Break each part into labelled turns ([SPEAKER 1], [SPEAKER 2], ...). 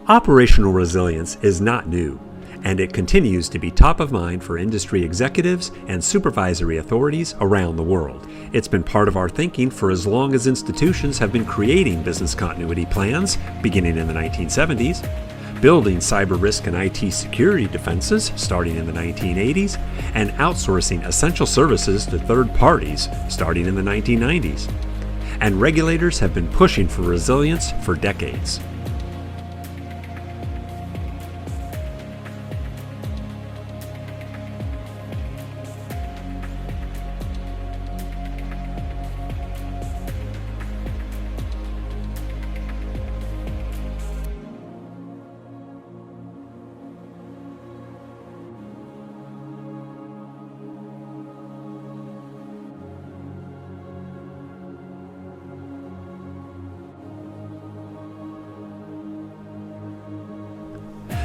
[SPEAKER 1] Operational resilience is not new, and it continues to be top of mind for industry executives and supervisory authorities around the world. It's been part of our thinking for as long as institutions have been creating business continuity plans, beginning in the 1970s, building cyber risk and IT security defenses starting in the 1980s, and outsourcing essential services to third parties starting in the 1990s. And regulators have been pushing for resilience for decades.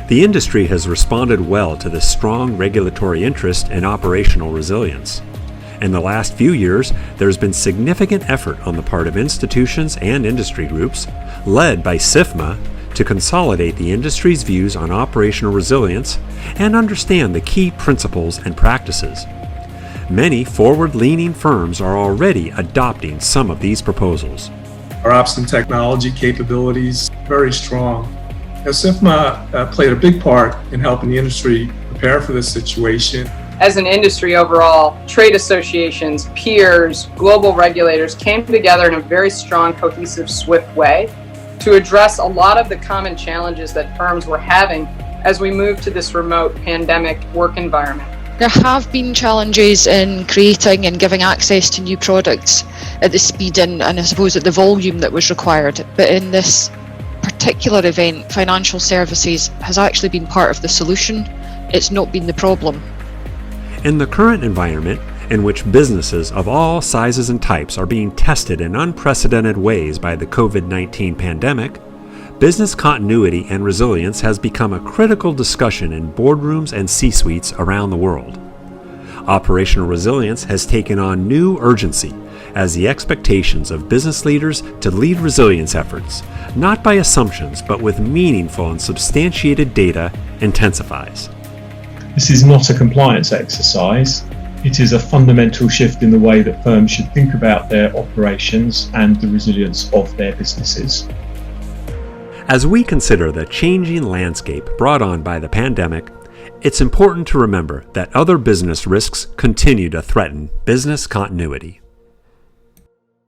[SPEAKER 1] The industry has responded well to the strong regulatory interest in operational resilience. In the last few years, there has been significant effort on the part of institutions and industry groups, led by SIFMA, to consolidate the industry's views on operational resilience and understand the key principles and practices. Many forward-leaning firms are already adopting some of these proposals.
[SPEAKER 2] Our ops and technology capabilities very strong. SIFMA played a big part in helping the industry prepare for this situation.
[SPEAKER 3] As an industry overall, trade associations, peers, global regulators came together in a very strong, cohesive, swift way to address a lot of the common challenges that firms were having as we moved to this remote pandemic work environment.
[SPEAKER 4] There have been challenges in creating and giving access to new products at the speed and I suppose at the volume that was required, but in this particular event, financial services has actually been part of the solution. It's not been the problem.
[SPEAKER 1] In the current environment, in which businesses of all sizes and types are being tested in unprecedented ways by the COVID-19 pandemic, business continuity and resilience has become a critical discussion in boardrooms and C-suites around the world. Operational resilience has taken on new urgency as the expectations of business leaders to lead resilience efforts, not by assumptions but with meaningful and substantiated data, intensifies.
[SPEAKER 5] This is not a compliance exercise. It is a fundamental shift in the way that firms should think about their operations and the resilience of their businesses.
[SPEAKER 1] As we consider the changing landscape brought on by the pandemic, it's important to remember that other business risks continue to threaten business continuity.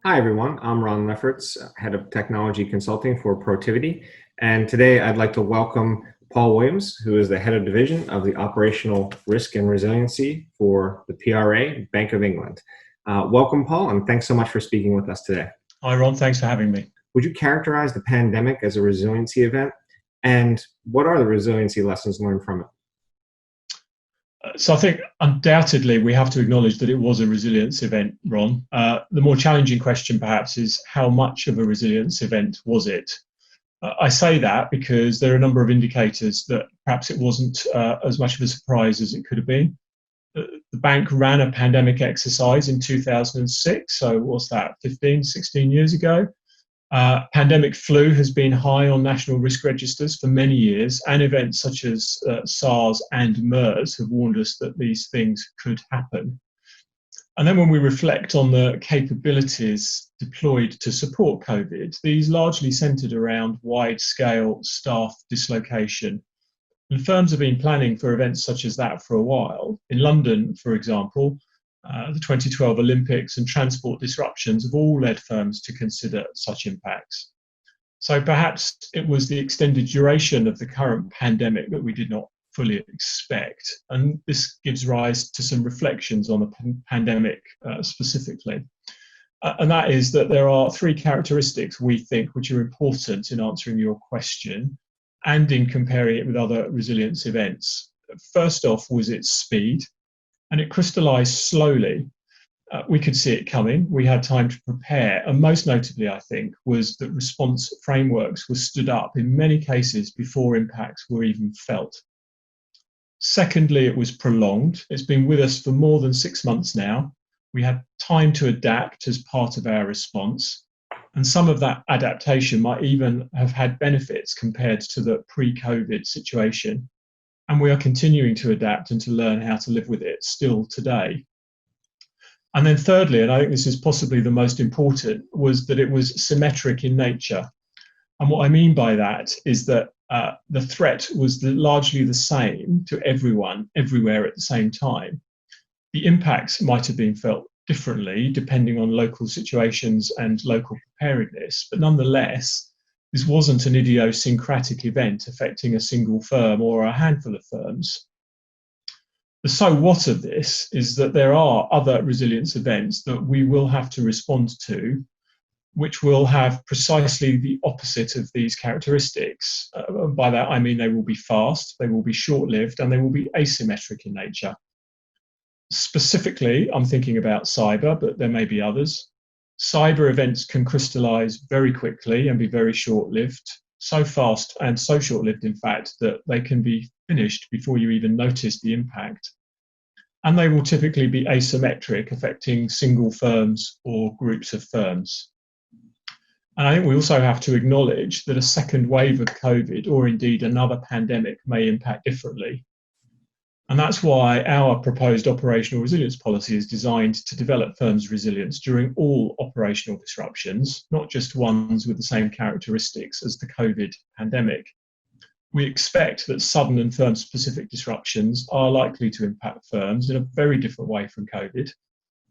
[SPEAKER 6] Hi everyone, I'm Ron Lefferts, Head of Technology Consulting for Protiviti, and today I'd like to welcome Paul Williams, who is the Head of Division of the Operational Risk and Resiliency for the PRA, Bank of England. Welcome Paul, and thanks so much for speaking with us today.
[SPEAKER 5] Hi Ron, thanks for having me.
[SPEAKER 6] Would you characterize the pandemic as a resiliency event, and what are the resiliency lessons learned from it?
[SPEAKER 5] So I think undoubtedly we have to acknowledge that it was a resilience event, Ron. The more challenging question perhaps is how much of a resilience event was it? I say that because there are a number of indicators that perhaps it wasn't as much of a surprise as it could have been. The bank ran a pandemic exercise in 2006, so what's that, 15, 16 years ago? Pandemic flu has been high on national risk registers for many years, and events such as SARS and MERS have warned us that these things could happen. And then when we reflect on the capabilities deployed to support COVID, these largely centred around wide-scale staff dislocation. And firms have been planning for events such as that for a while. In London, for example, the 2012 Olympics and transport disruptions have all led firms to consider such impacts. So perhaps it was the extended duration of the current pandemic that we did not fully expect. And this gives rise to some reflections on the pandemic specifically. And that is that there are three characteristics we think which are important in answering your question and in comparing it with other resilience events. First off was its speed. And it crystallised slowly. We could see it coming. We had time to prepare. And most notably, I think, was that response frameworks were stood up in many cases before impacts were even felt. Secondly, it was prolonged. It's been with us for more than 6 months now. We had time to adapt as part of our response. And some of that adaptation might even have had benefits compared to the pre-COVID situation. And we are continuing to adapt and to learn how to live with it still today. And then thirdly, and I think this is possibly the most important, was that it was symmetric in nature. And what I mean by that is that the threat was largely the same to everyone, everywhere at the same time. The impacts might have been felt differently depending on local situations and local preparedness, but nonetheless, this wasn't an idiosyncratic event affecting a single firm or a handful of firms. The so what of this is that there are other resilience events that we will have to respond to, which will have precisely the opposite of these characteristics. By that, I mean they will be fast, they will be short-lived, and they will be asymmetric in nature. Specifically, I'm thinking about cyber, but there may be others. Cyber events can crystallize very quickly and be very short-lived, so fast and so short-lived, in fact, that they can be finished before you even notice the impact. And they will typically be asymmetric, affecting single firms or groups of firms. And I think we also have to acknowledge that a second wave of COVID, or indeed another pandemic, may impact differently. And that's why our proposed operational resilience policy is designed to develop firms' resilience during all operational disruptions, not just ones with the same characteristics as the COVID pandemic. We expect that sudden and firm-specific disruptions are likely to impact firms in a very different way from COVID.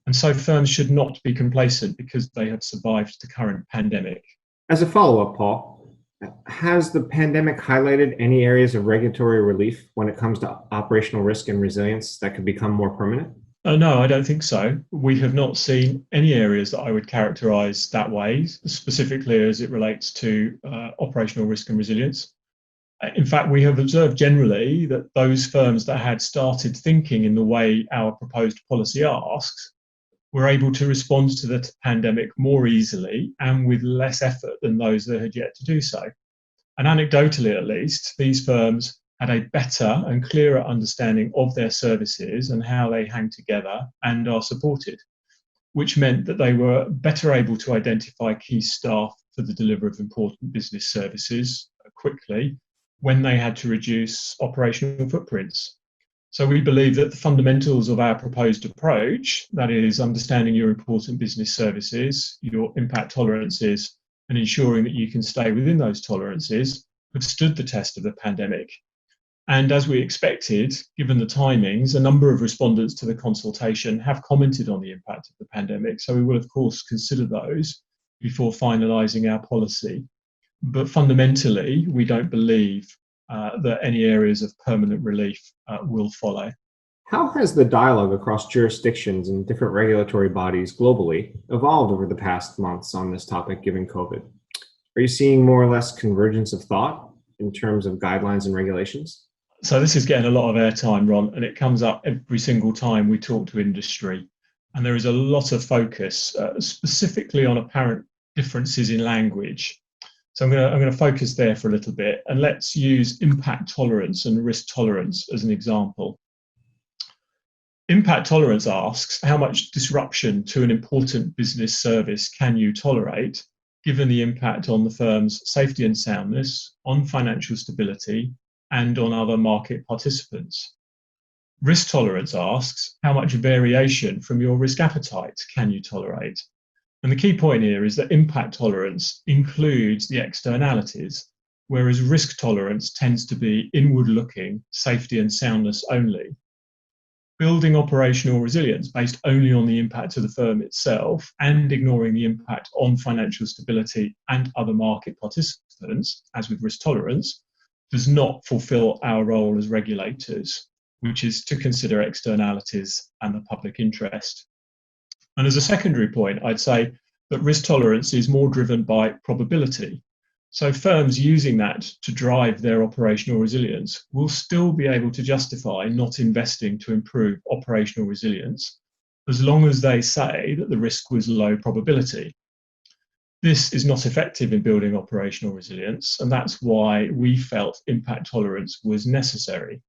[SPEAKER 5] And so firms should not be complacent because they have survived the current pandemic.
[SPEAKER 6] As a follow-up, Paul, has the pandemic highlighted any areas of regulatory relief when it comes to operational risk and resilience that could become more permanent?
[SPEAKER 5] No, I don't think so. We have not seen any areas that I would characterize that way, specifically as it relates to operational risk and resilience. In fact, we have observed generally that those firms that had started thinking in the way our proposed policy asks were able to respond to the pandemic more easily and with less effort than those that had yet to do so. And anecdotally, at least, these firms had a better and clearer understanding of their services and how they hang together and are supported, which meant that they were better able to identify key staff for the delivery of important business services quickly when they had to reduce operational footprints. So we believe that the fundamentals of our proposed approach, that is understanding your important business services, your impact tolerances, and ensuring that you can stay within those tolerances, have stood the test of the pandemic. And as we expected, given the timings, a number of respondents to the consultation have commented on the impact of the pandemic. So we will, of course, consider those before finalising our policy. But fundamentally, we don't believe that any areas of permanent relief will follow.
[SPEAKER 6] How has the dialogue across jurisdictions and different regulatory bodies globally evolved over the past months on this topic given COVID? Are you seeing more or less convergence of thought in terms of guidelines and regulations?
[SPEAKER 5] So this is getting a lot of airtime, Ron, and it comes up every single time we talk to industry. And there is a lot of focus specifically on apparent differences in language. So I'm going to focus there for a little bit, and let's use impact tolerance and risk tolerance as an example. Impact tolerance asks how much disruption to an important business service can you tolerate, given the impact on the firm's safety and soundness, on financial stability, and on other market participants. Risk tolerance asks how much variation from your risk appetite can you tolerate. And the key point here is that impact tolerance includes the externalities, whereas risk tolerance tends to be inward-looking, safety and soundness only. Building operational resilience based only on the impact of the firm itself and ignoring the impact on financial stability and other market participants, as with risk tolerance, does not fulfill our role as regulators, which is to consider externalities and the public interest. And as a secondary point, I'd say that risk tolerance is more driven by probability. So firms using that to drive their operational resilience will still be able to justify not investing to improve operational resilience as long as they say that the risk was low probability. This is not effective in building operational resilience, and that's why we felt impact tolerance was necessary.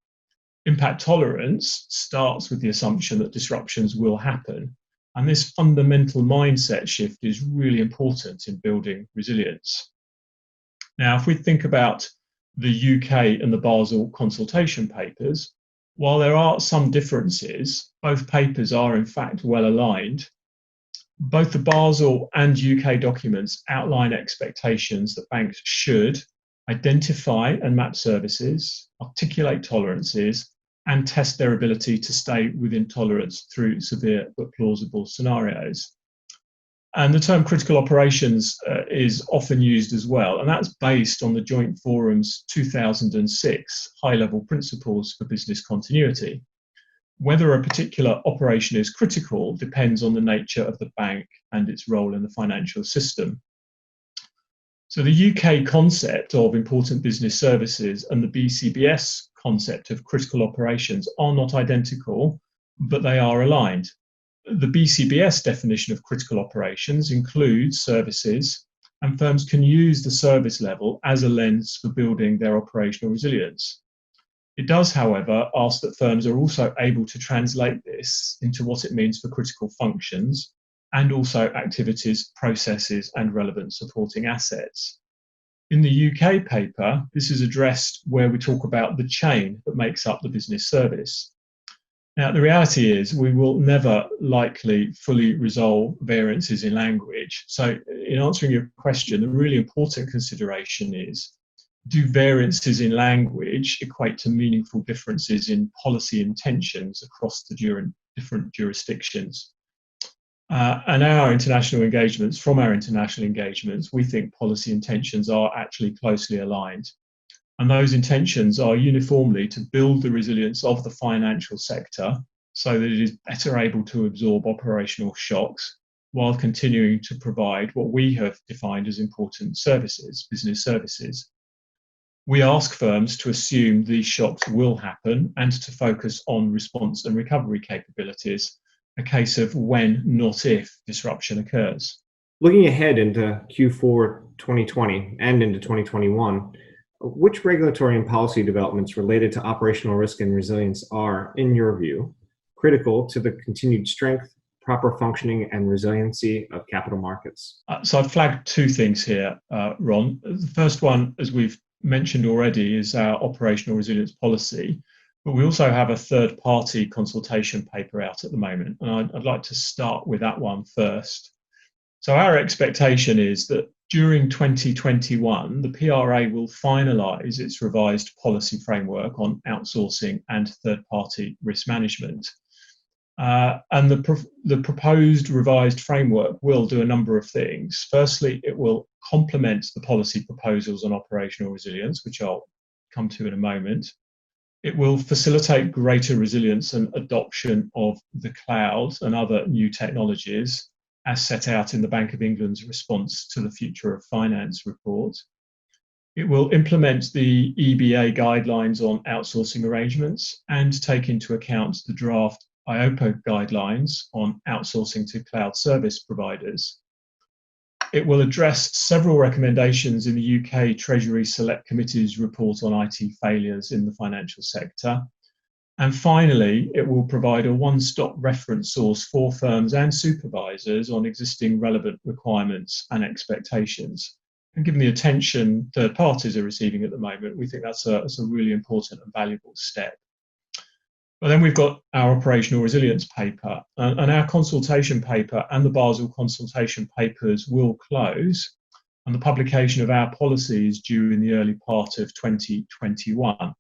[SPEAKER 5] Impact tolerance starts with the assumption that disruptions will happen, And this fundamental mindset shift is really important in building resilience. Now, if we think about the UK and the Basel consultation papers, while there are some differences, both papers are in fact well aligned. Both the Basel and UK documents outline expectations that banks should identify and map services, articulate tolerances, and test their ability to stay within tolerance through severe but plausible scenarios. And the term critical operations is often used as well, and that's based on the Joint Forum's 2006 high-level principles for business continuity. Whether a particular operation is critical depends on the nature of the bank and its role in the financial system. So the UK concept of important business services and the BCBS concept of critical operations are not identical, but they are aligned. The BCBS definition of critical operations includes services, and firms can use the service level as a lens for building their operational resilience. It does, however, ask that firms are also able to translate this into what it means for critical functions and also activities, processes, and relevant supporting assets. In the UK paper, this is addressed where we talk about the chain that makes up the business service. Now, the reality is we will never likely fully resolve variances in language. So in answering your question, the really important consideration is, do variances in language equate to meaningful differences in policy intentions across the different jurisdictions? And from our international engagements, we think policy intentions are actually closely aligned. And those intentions are uniformly to build the resilience of the financial sector so that it is better able to absorb operational shocks while continuing to provide what we have defined as important services, business services. We ask firms to assume these shocks will happen and to focus on response and recovery capabilities, a case of when, not if, disruption occurs.
[SPEAKER 6] Looking ahead into Q4 2020 and into 2021, which regulatory and policy developments related to operational risk and resilience are, in your view, critical to the continued strength, proper functioning, and resiliency of capital markets?
[SPEAKER 5] So I've flagged two things here, Ron. The first one, as we've mentioned already, is our operational resilience policy, but we also have a third-party consultation paper out at the moment, and I'd like to start with that one first. So our expectation is that during 2021, the PRA will finalise its revised policy framework on outsourcing and third-party risk management. And the proposed revised framework will do a number of things. Firstly, it will complement the policy proposals on operational resilience, which I'll come to in a moment. It will facilitate greater resilience and adoption of the cloud and other new technologies, as set out in the Bank of England's response to the Future of Finance report. It will implement the EBA guidelines on outsourcing arrangements and take into account the draft IOPA guidelines on outsourcing to cloud service providers. It will address several recommendations in the UK Treasury Select Committee's report on IT failures in the financial sector. And finally, it will provide a one-stop reference source for firms and supervisors on existing relevant requirements and expectations. And given the attention third parties are receiving at the moment, we think that's a really important and valuable step. But then we've got our operational resilience paper, and our consultation paper and the Basel consultation papers will close, and the publication of our policy is due in the early part of 2021.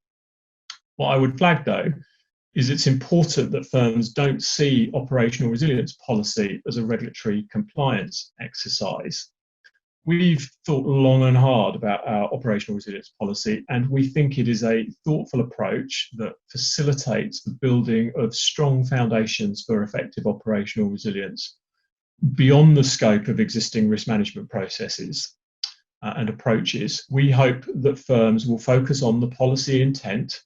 [SPEAKER 5] What I would flag, though, is it's important that firms don't see operational resilience policy as a regulatory compliance exercise. We've thought long and hard about our operational resilience policy, and we think it is a thoughtful approach that facilitates the building of strong foundations for effective operational resilience beyond the scope of existing risk management processes and approaches. We hope that firms will focus on the policy intent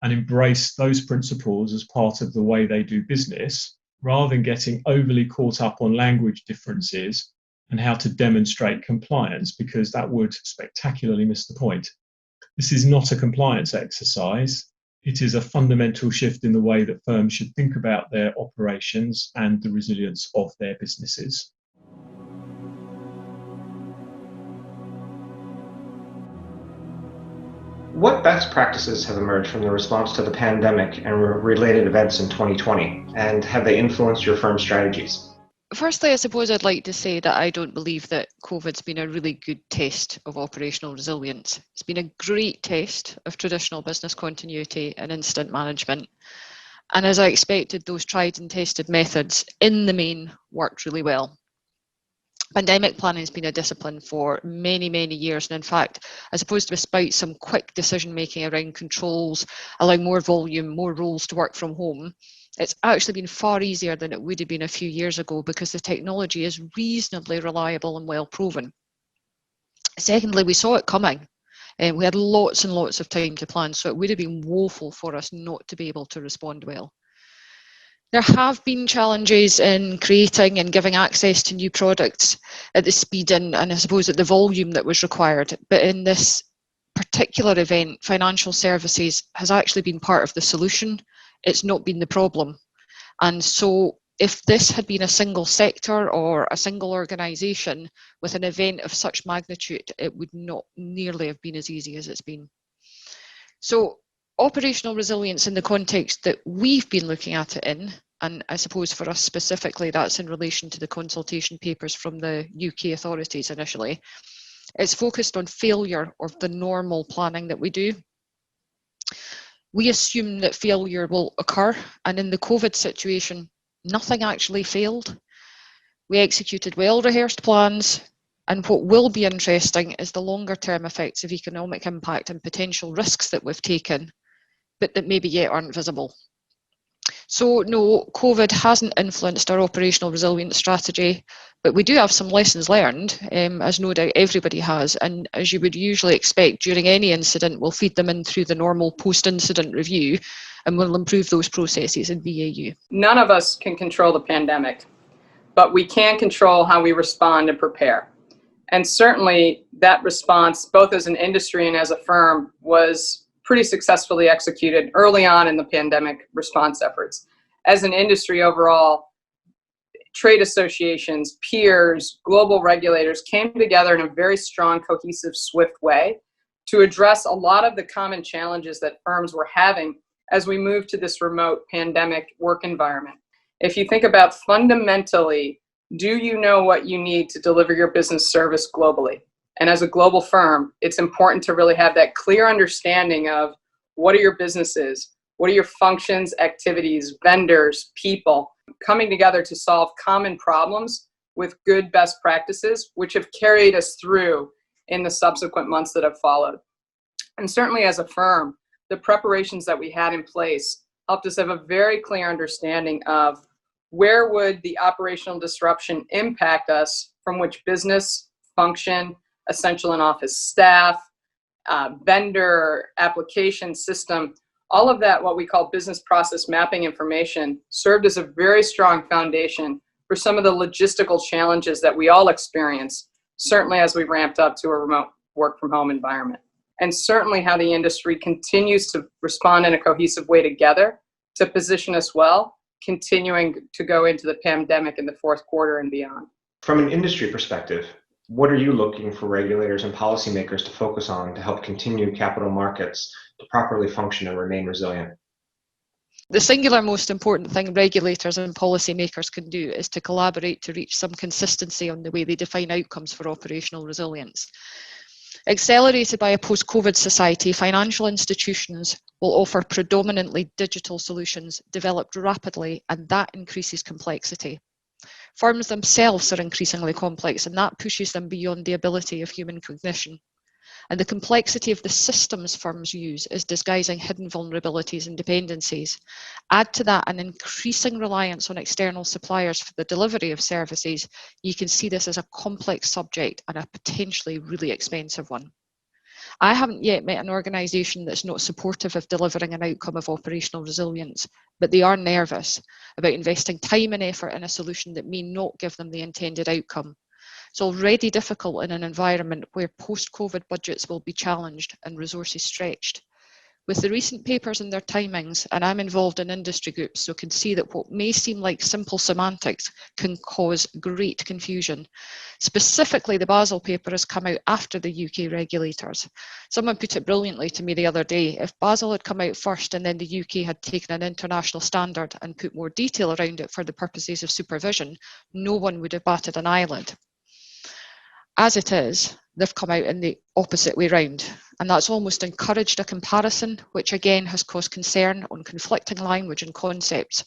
[SPEAKER 5] and embrace those principles as part of the way they do business, rather than getting overly caught up on language differences and how to demonstrate compliance, because that would spectacularly miss the point. This is not a compliance exercise. It is a fundamental shift in the way that firms should think about their operations and the resilience of their businesses.
[SPEAKER 6] What best practices have emerged from the response to the pandemic and related events in 2020, and have they influenced your firm's strategies?
[SPEAKER 4] Firstly, I suppose I'd like to say that I don't believe that COVID's been a really good test of operational resilience. It's been a great test of traditional business continuity and incident management. And as I expected, those tried and tested methods in the main worked really well. Pandemic planning has been a discipline for many, many years. And in fact, I suppose despite some quick decision making around controls, allowing more volume, more roles to work from home, it's actually been far easier than it would have been a few years ago because the technology is reasonably reliable and well proven. Secondly, we saw it coming. And we had lots and lots of time to plan, so it would have been woeful for us not to be able to respond well. There have been challenges in creating and giving access to new products at the speed and I suppose at the volume that was required. But in this particular event, financial services has actually been part of the solution. It's not been the problem. And so if this had been a single sector or a single organisation with an event of such magnitude, it would not nearly have been as easy as it's been. So operational resilience in the context that we've been looking at it in, and I suppose for us specifically, that's in relation to the consultation papers from the UK authorities initially, it's focused on failure of the normal planning that we do. We assume that failure will occur, and in the COVID situation, nothing actually failed. We executed well-rehearsed plans, and what will be interesting is the longer-term effects of economic impact and potential risks that we've taken, but that maybe yet aren't visible. So no, COVID hasn't influenced our operational resilience strategy, but we do have some lessons learned, as no doubt everybody has, and as you would usually expect during any incident, we'll feed them in through the normal post-incident review, and we'll improve those processes in BAU.
[SPEAKER 3] None of us can control the pandemic, but we can control how we respond and prepare. And certainly that response, both as an industry and as a firm, was pretty successfully executed early on in the pandemic response efforts. As an industry overall, trade associations, peers, global regulators came together in a very strong, cohesive, swift way to address a lot of the common challenges that firms were having as we moved to this remote pandemic work environment. If you think about fundamentally, do you know what you need to deliver your business service globally? And as a global firm, it's important to really have that clear understanding of what are your businesses, what are your functions, activities, vendors, people, coming together to solve common problems with good best practices, which have carried us through in the subsequent months that have followed. And certainly as a firm, the preparations that we had in place helped us have a very clear understanding of where would the operational disruption impact us from which business, function, essential and office staff, vendor, application system, all of that, what we call business process mapping information, served as a very strong foundation for some of the logistical challenges that we all experience, certainly as we ramped up to a remote work from home environment. And certainly how the industry continues to respond in a cohesive way together to position us well, continuing to go into the pandemic in the fourth quarter and beyond.
[SPEAKER 6] From an industry perspective, what are you looking for regulators and policymakers to focus on to help continue capital markets to properly function and remain resilient?
[SPEAKER 4] The singular most important thing regulators and policymakers can do is to collaborate to reach some consistency on the way they define outcomes for operational resilience. Accelerated by a post-COVID society, financial institutions will offer predominantly digital solutions developed rapidly, and that increases complexity. Firms themselves are increasingly complex, and that pushes them beyond the ability of human cognition. And the complexity of the systems firms use is disguising hidden vulnerabilities and dependencies. Add to that an increasing reliance on external suppliers for the delivery of services, you can see this as a complex subject and a potentially really expensive one. I haven't yet met an organisation that's not supportive of delivering an outcome of operational resilience, but they are nervous about investing time and effort in a solution that may not give them the intended outcome. It's already difficult in an environment where post-COVID budgets will be challenged and resources stretched. With the recent papers and their timings, and I'm involved in industry groups, so can see that what may seem like simple semantics can cause great confusion. Specifically, the Basel paper has come out after the UK regulators. Someone put it brilliantly to me the other day. If Basel had come out first and then the UK had taken an international standard and put more detail around it for the purposes of supervision, no one would have batted an eyelid. As it is, they've come out in the opposite way round, and that's almost encouraged a comparison, which again has caused concern on conflicting language and concepts.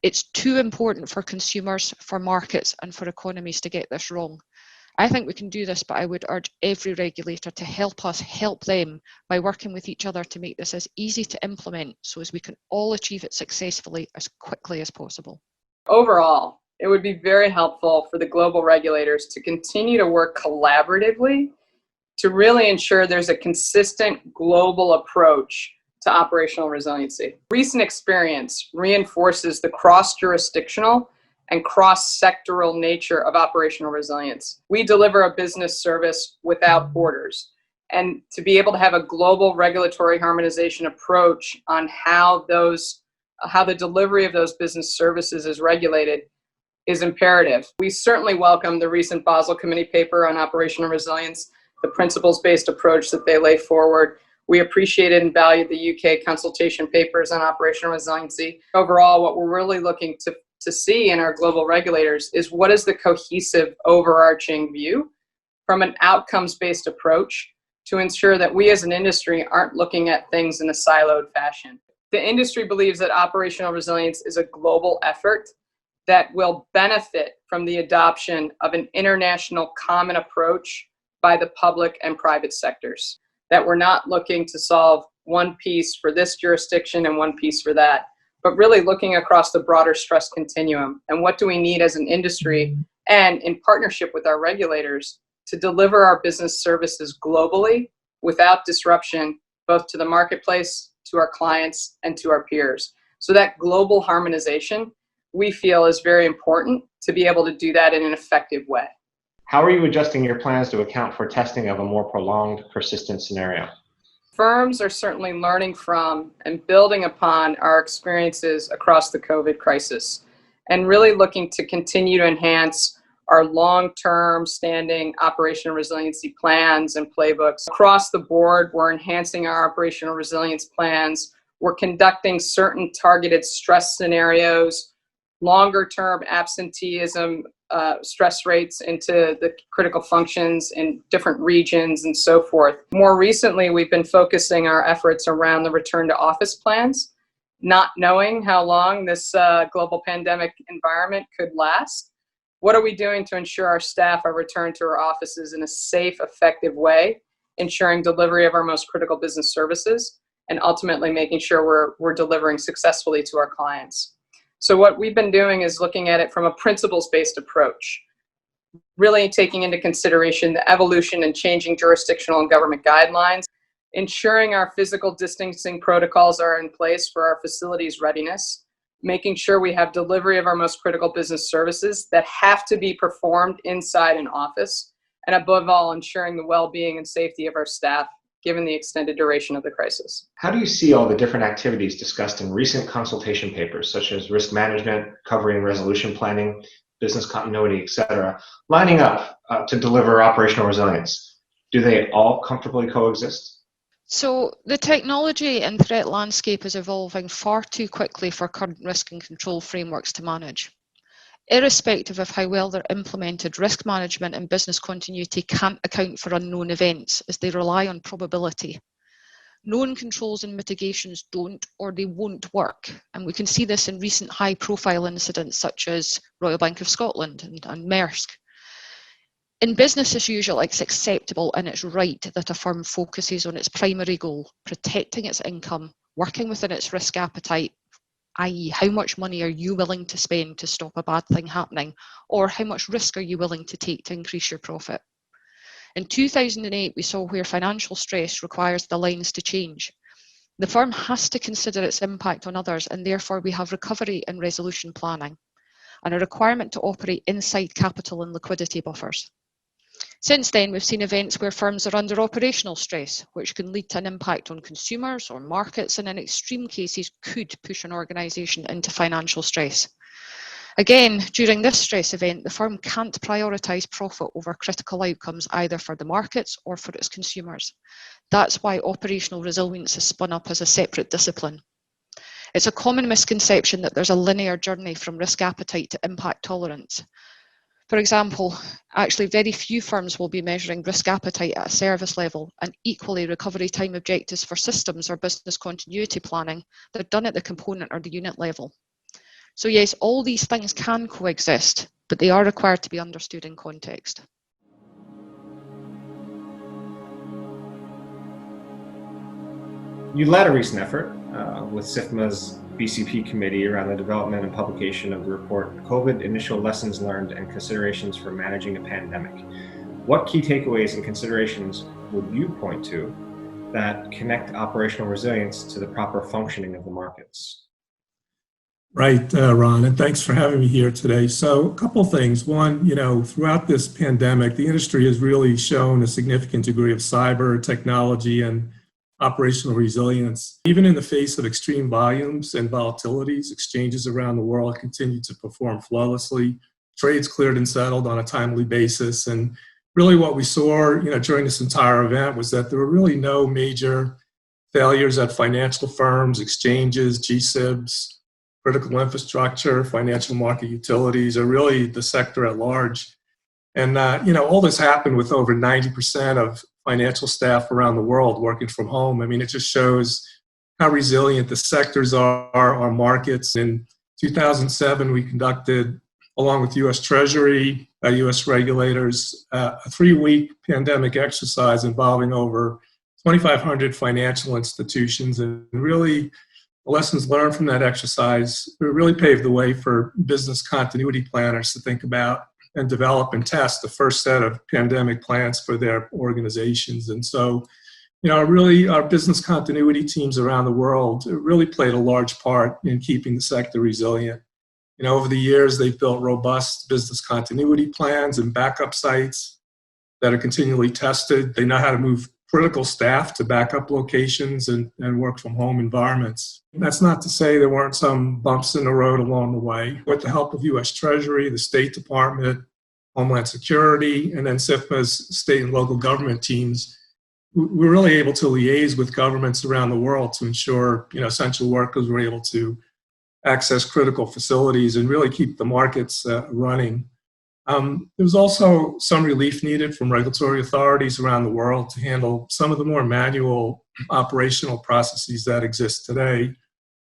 [SPEAKER 4] It's too important for consumers, for markets, and for economies to get this wrong. I think we can do this, but I would urge every regulator to help us help them by working with each other to make this as easy to implement so as we can all achieve it successfully as quickly as possible.
[SPEAKER 3] Overall, it would be very helpful for the global regulators to continue to work collaboratively to really ensure there's a consistent global approach to operational resiliency. Recent experience reinforces the cross-jurisdictional and cross-sectoral nature of operational resilience. We deliver a business service without borders, and to be able to have a global regulatory harmonization approach on how the delivery of those business services is regulated is imperative. We certainly welcome the recent Basel Committee paper on operational resilience, the principles-based approach that they lay forward. We appreciated and valued the UK consultation papers on operational resiliency. Overall, what we're really looking to see in our global regulators is what is the cohesive overarching view from an outcomes-based approach to ensure that we as an industry aren't looking at things in a siloed fashion. The industry believes that operational resilience is a global effort that will benefit from the adoption of an international common approach by the public and private sectors. That we're not looking to solve one piece for this jurisdiction and one piece for that, but really looking across the broader stress continuum and what do we need as an industry and in partnership with our regulators to deliver our business services globally without disruption, both to the marketplace, to our clients, and to our peers. So that global harmonization, we feel, is very important to be able to do that in an effective way.
[SPEAKER 6] How are you adjusting your plans to account for testing of a more prolonged, persistent scenario?
[SPEAKER 3] Firms are certainly learning from and building upon our experiences across the COVID crisis and really looking to continue to enhance our long-term standing operational resiliency plans and playbooks. Across the board, we're enhancing our operational resilience plans. We're conducting certain targeted stress scenarios, longer-term absenteeism stress rates into the critical functions in different regions and so forth. More recently, we've been focusing our efforts around the return to office plans, not knowing how long this global pandemic environment could last. What are we doing to ensure our staff are returned to our offices in a safe, effective way, ensuring delivery of our most critical business services, and ultimately making sure we're delivering successfully to our clients? So what we've been doing is looking at it from a principles-based approach, really taking into consideration the evolution and changing jurisdictional and government guidelines, ensuring our physical distancing protocols are in place for our facilities' readiness, making sure we have delivery of our most critical business services that have to be performed inside an office, and above all, ensuring the well-being and safety of our staff given the extended duration of the crisis.
[SPEAKER 6] How do you see all the different activities discussed in recent consultation papers, such as risk management, recovery and resolution planning, business continuity, etc., lining up to deliver operational resilience? Do they all comfortably coexist?
[SPEAKER 4] So the technology and threat landscape is evolving far too quickly for current risk and control frameworks to manage. Irrespective of how well they're implemented, risk management and business continuity can't account for unknown events as they rely on probability. Known controls and mitigations don't or they won't work, and we can see this in recent high-profile incidents such as Royal Bank of Scotland and Maersk. In business as usual, it's acceptable and it's right that a firm focuses on its primary goal, protecting its income, working within its risk appetite, i.e. how much money are you willing to spend to stop a bad thing happening, or how much risk are you willing to take to increase your profit? In 2008, we saw where financial stress requires the lines to change. The firm has to consider its impact on others, and therefore we have recovery and resolution planning, and a requirement to operate inside capital and liquidity buffers. Since then, we've seen events where firms are under operational stress, which can lead to an impact on consumers or markets, and in extreme cases could push an organisation into financial stress. Again, during this stress event, the firm can't prioritise profit over critical outcomes either for the markets or for its consumers. That's why operational resilience is spun up as a separate discipline. It's a common misconception that there's a linear journey from risk appetite to impact tolerance. For example, actually very few firms will be measuring risk appetite at a service level, and equally recovery time objectives for systems or business continuity planning, they're done at the component or the unit level. So yes, all these things can coexist, but they are required to be understood in context.
[SPEAKER 6] You led a recent effort with SIFMA's BCP committee around the development and publication of the report, COVID Initial Lessons Learned and Considerations for Managing a Pandemic. What key takeaways and considerations would you point to that connect operational resilience to the proper functioning of the markets?
[SPEAKER 2] Right, Ron, and thanks for having me here today. So a couple of things. One, throughout this pandemic, the industry has really shown a significant degree of cyber technology and operational resilience. Even in the face of extreme volumes and volatilities, exchanges around the world continue to perform flawlessly. Trades cleared and settled on a timely basis. And really what we saw, during this entire event was that there were really no major failures at financial firms, exchanges, GSIBs, critical infrastructure, financial market utilities, or really the sector at large. And, all this happened with over 90% of financial staff around the world working from home. I mean, it just shows how resilient the sectors are, our markets. In 2007, we conducted, along with U.S. Treasury, U.S. regulators, a 3-week pandemic exercise involving over 2,500 financial institutions. And really, the lessons learned from that exercise really paved the way for business continuity planners to think about and develop and test the first set of pandemic plans for their organizations. And so, really our business continuity teams around the world really played a large part in keeping the sector resilient. Over the years, they've built robust business continuity plans and backup sites that are continually tested. They know how to move critical staff to backup locations and work from home environments. That's not to say there weren't some bumps in the road along the way. With the help of U.S. Treasury, the State Department, Homeland Security, and then SIFMA's state and local government teams, we're really able to liaise with governments around the world to ensure, essential workers were able to access critical facilities and really keep the markets running. There was also some relief needed from regulatory authorities around the world to handle some of the more manual operational processes that exist today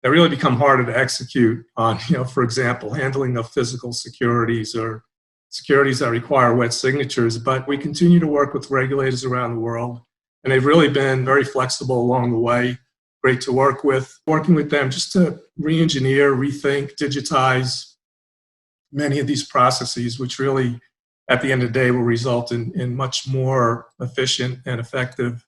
[SPEAKER 2] that really become harder to execute on, for example, handling of physical securities or securities that require wet signatures. But we continue to work with regulators around the world, and they've really been very flexible along the way, great to work with, working with them just to re-engineer, rethink, digitize many of these processes, which really, at the end of the day, will result in much more efficient and effective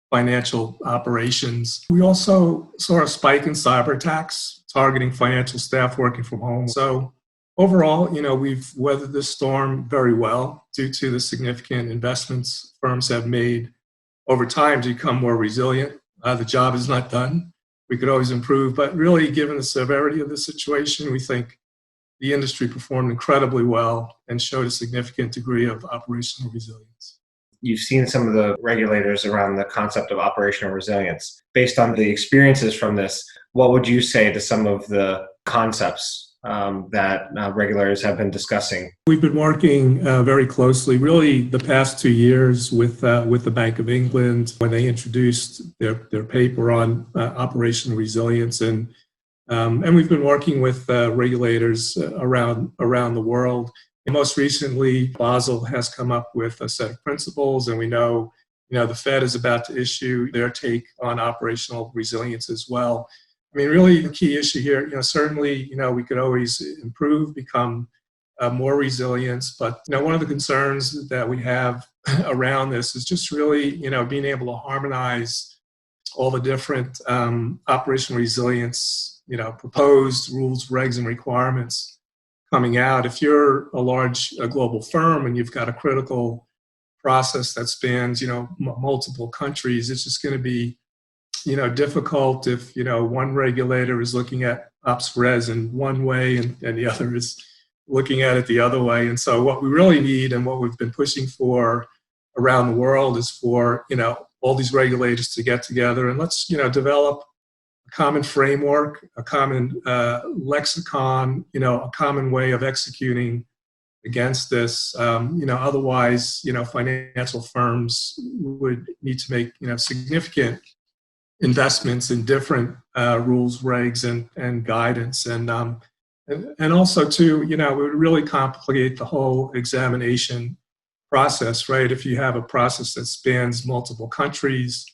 [SPEAKER 2] financial operations. We also saw a spike in cyber attacks targeting financial staff working from home. So overall, we've weathered this storm very well due to the significant investments firms have made over time to become more resilient. The job is not done. We could always improve, but really, given the severity of the situation, we think the industry performed incredibly well and showed a significant degree of operational resilience.
[SPEAKER 6] You've seen some of the regulators around the concept of operational resilience. Based on the experiences from this, what would you say to some of the concepts that regulators have been discussing?
[SPEAKER 2] We've been working very closely, really the past 2 years with the Bank of England when they introduced their paper on operational resilience. And we've been working with regulators around the world. And most recently, Basel has come up with a set of principles, and we know, the Fed is about to issue their take on operational resilience as well. I mean, really, the key issue here, certainly, we could always improve, become more resilient. But one of the concerns that we have around this is just really, being able to harmonize all the different operational resilience proposed rules, regs, and requirements coming out. If you're a large global firm and you've got a critical process that spans, multiple countries. It's just going to be, difficult if, one regulator is looking at ops res in one way and the other is looking at it the other way. And so what we really need and what we've been pushing for around the world is for, all these regulators to get together and let's, develop a common framework, a common lexicon, a common way of executing against this. Otherwise, financial firms would need to make, significant investments in different rules, regs, and guidance. And also, too, it would really complicate the whole examination process, right? If you have a process that spans multiple countries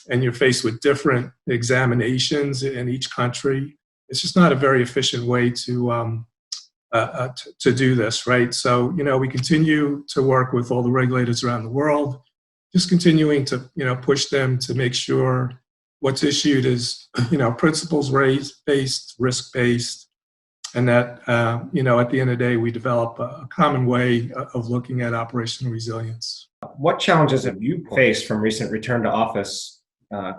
[SPEAKER 2] and you're faced with different examinations in each country, it's just not a very efficient way to do this, right? So, we continue to work with all the regulators around the world, just continuing to, push them to make sure what's issued is, principles-based, risk-based, and that, at the end of the day, we develop a common way of looking at operational resilience.
[SPEAKER 6] What challenges have you faced from recent return to office,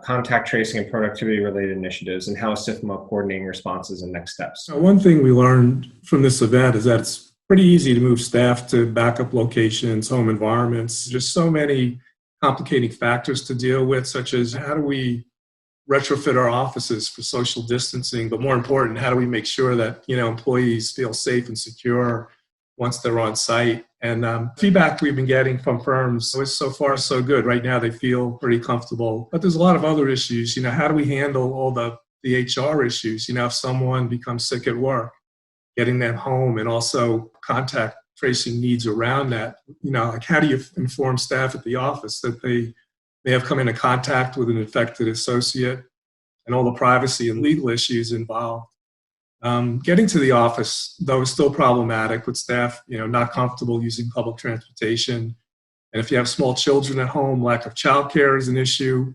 [SPEAKER 6] contact tracing and productivity-related initiatives, and how is SIFMA coordinating responses and next steps?
[SPEAKER 2] So one thing we learned from this event is that it's pretty easy to move staff to backup locations, home environments. There's so many complicating factors to deal with, such as how do we retrofit our offices for social distancing, but more important, how do we make sure that employees feel safe and secure once they're on site? And feedback we've been getting from firms is so far so good. Right now they feel pretty comfortable, but there's a lot of other issues. How do we handle all the HR issues? If someone becomes sick at work, getting them home, and also contact tracing needs around that. Like how do you inform staff at the office that they may have come into contact with an infected associate, and all the privacy and legal issues involved. Getting to the office, though, is still problematic with staff, not comfortable using public transportation. And if you have small children at home, lack of childcare is an issue,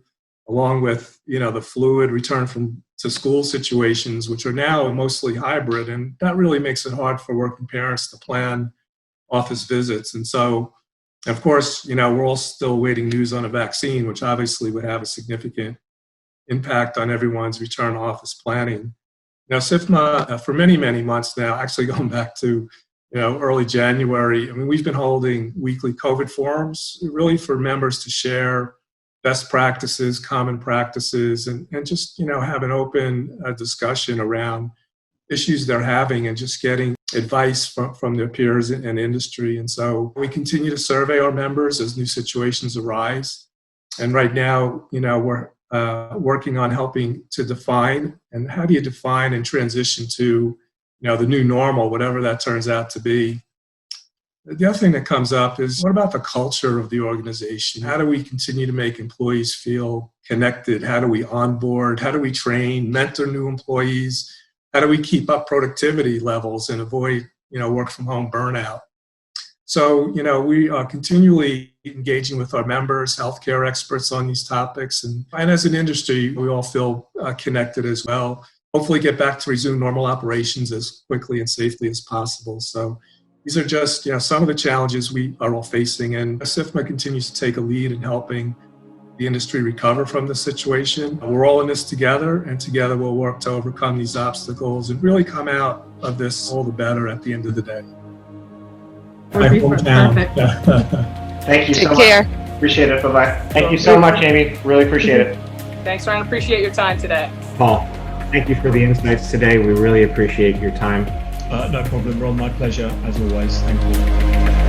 [SPEAKER 2] along with, the fluid return to school situations, which are now mostly hybrid. And that really makes it hard for working parents to plan office visits. And so, of course, we're all still waiting news on a vaccine, which obviously would have a significant impact on everyone's return to office planning. SIFMA, for many, many months now, actually going back to, early January, we've been holding weekly COVID forums, really for members to share best practices, common practices, and just, have an open discussion around issues they're having and just getting advice from their peers and industry. And so we continue to survey our members as new situations arise. And right now, we're working on helping to define, and how do you define and transition to, the new normal, whatever that turns out to be. The other thing that comes up is, what about the culture of the organization? How do we continue to make employees feel connected? How do we onboard? How do we train, mentor new employees? How do we keep up productivity levels and avoid, work from home burnout? So, we are continually engaging with our members, healthcare experts on these topics. And as an industry, we all feel connected as well. Hopefully get back to resume normal operations as quickly and safely as possible. So these are just, some of the challenges we are all facing. And SIFMA continues to take a lead in helping the industry recover from the situation. We're all in this together, and together we'll work to overcome these obstacles and really come out of this all the better at the end of the day.
[SPEAKER 6] My hometown. Thank you so much.
[SPEAKER 4] Take care.
[SPEAKER 6] Appreciate it. Bye-bye. Thank you so much, Amy. Really appreciate it.
[SPEAKER 3] Thanks, Ryan. Appreciate your time today.
[SPEAKER 6] Paul, thank you for the insights today. We really appreciate your time.
[SPEAKER 5] No problem, Ron. My pleasure, as always. Thank you.